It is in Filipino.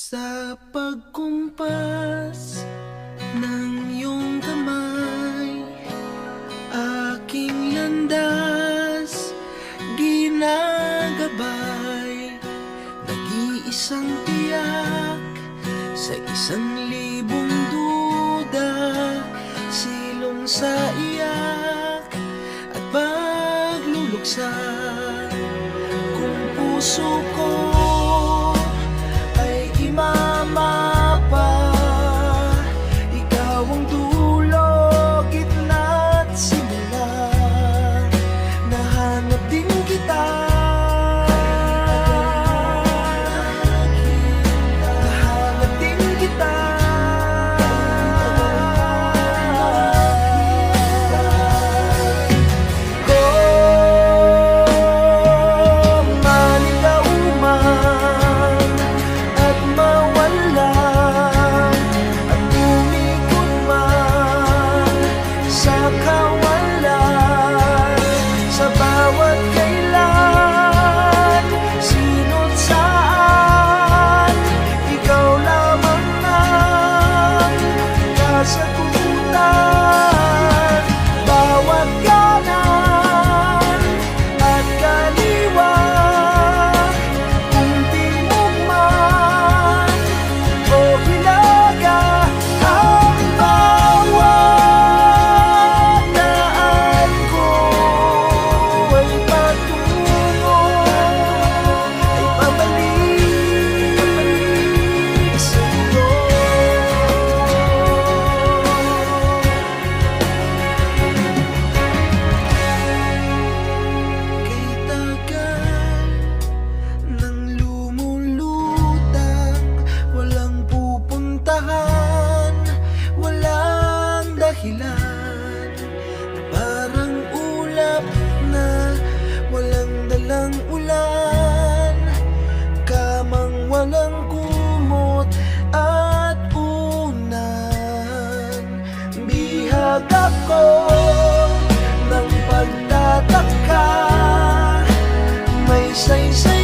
Sa pagkumpas ng iyong kamay, aking landas ginagabay. Nag-iisang tiyak sa 1,000 duda, silong sa iyak at pagluluksa. Kung puso ko ay imamapa, ikaw ang dulo, gitna at simula. Nahanap din kita, nahanap din kita. Kung maligaw man at mawala at umikot man sa kawalan, sa bawat kailan, sino't saan, ikaw lamang ang kasagutan. Bawat kanan at kaliwa, kung timog man o hilaga, ang bawat daan ko ay patungo, ay pabalik sa iyo. Kay tagal nang lumulutang, walang pupuntahan, walang dahilan. Parang ulap na walang dalang ulan, kamang walang kumot at unan. Bihag ako ng pagtataka, may saysay